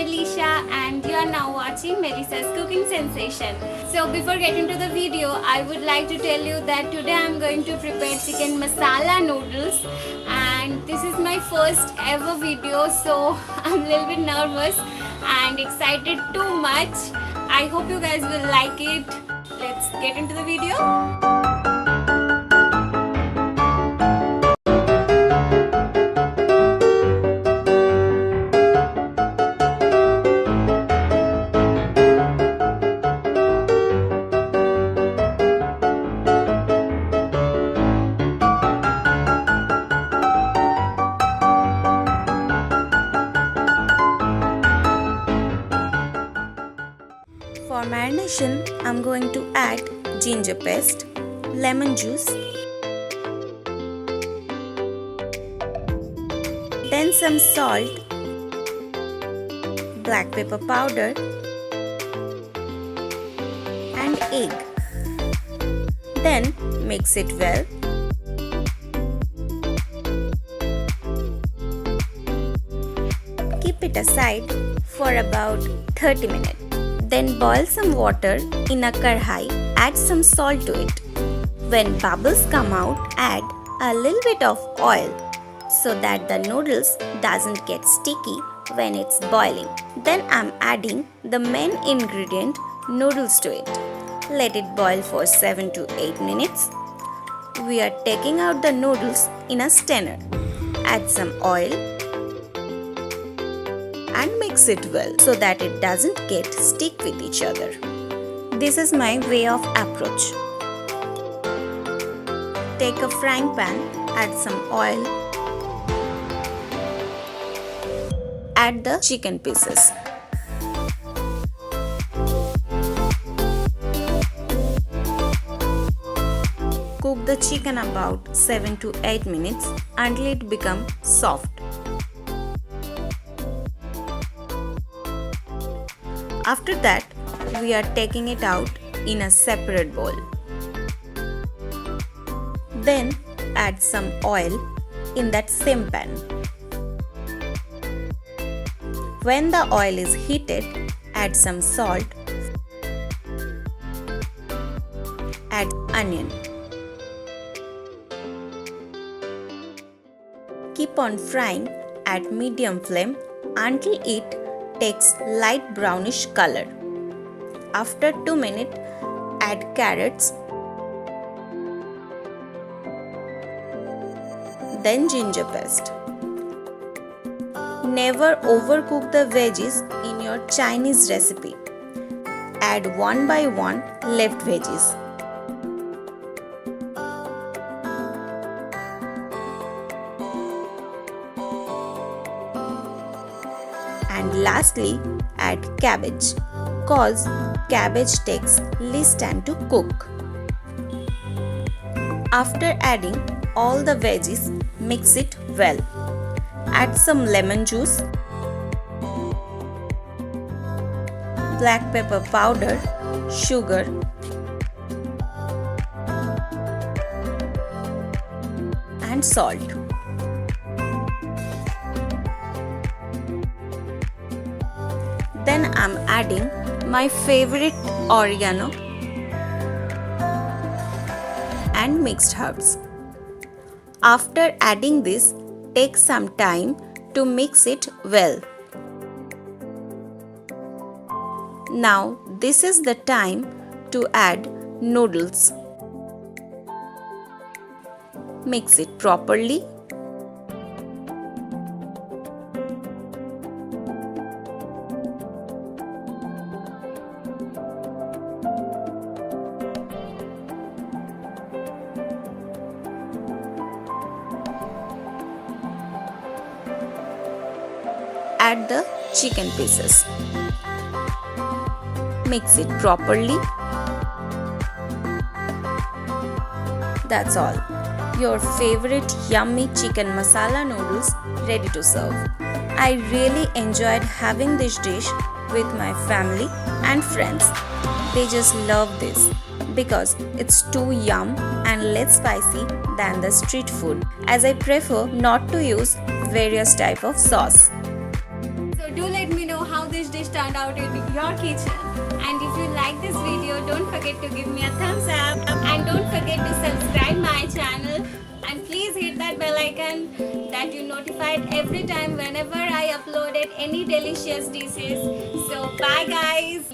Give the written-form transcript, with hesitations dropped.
Melisa and you are now watching Melisa's cooking sensation. So before getting to the video, I would like to tell you that today I am going to prepare chicken masala noodles, and this is my first ever video, so I'm a little bit nervous and excited too much. I hope you guys will like it. Let's get into the video. For marination, I'm going to add ginger paste, lemon juice, then some salt, black pepper powder and egg. Then mix it well. Keep it aside for about 30 minutes. Then boil some water in a karhai, add some salt to it. When bubbles come out, add a little bit of oil so that the noodles doesn't get sticky when it's boiling. Then I'm adding the main ingredient, noodles, to it. Let it boil for 7 to 8 minutes. We are taking out the noodles in a strainer. Add some oil and mix it well so that it doesn't get stick with each other. This is my way of approach. Take a frying pan, add some oil, add the chicken pieces. Cook the chicken about 7 to 8 minutes until it becomes soft. After that, we are taking it out in a separate bowl. Then add some oil in that same pan. When the oil is heated, add some salt, add onion. Keep on frying at medium flame until it takes light brownish color. After 2 minutes, add carrots, then ginger paste. Never overcook the veggies in your Chinese recipe. Add one by one left veggies. And lastly, add cabbage, cause cabbage takes less time to cook. After adding all the veggies, mix it well. Add some lemon juice, black pepper powder, sugar, and salt. Then I'm adding my favorite oregano and mixed herbs. After adding this, take some time to mix it well. Now this is the time to add noodles. Mix it properly. Add the chicken pieces. Mix it properly. That's all. Your favorite yummy chicken masala noodles ready to serve. I really enjoyed having this dish with my family and friends. They just love this because it's too yum and less spicy than the street food, as I prefer not to use various type of sauce. So do let me know how this turned out in your kitchen. And if you like this video, don't forget to give me a thumbs up and don't forget to subscribe my channel and please hit that bell icon that you notified every time whenever I uploaded any delicious dishes. So bye guys.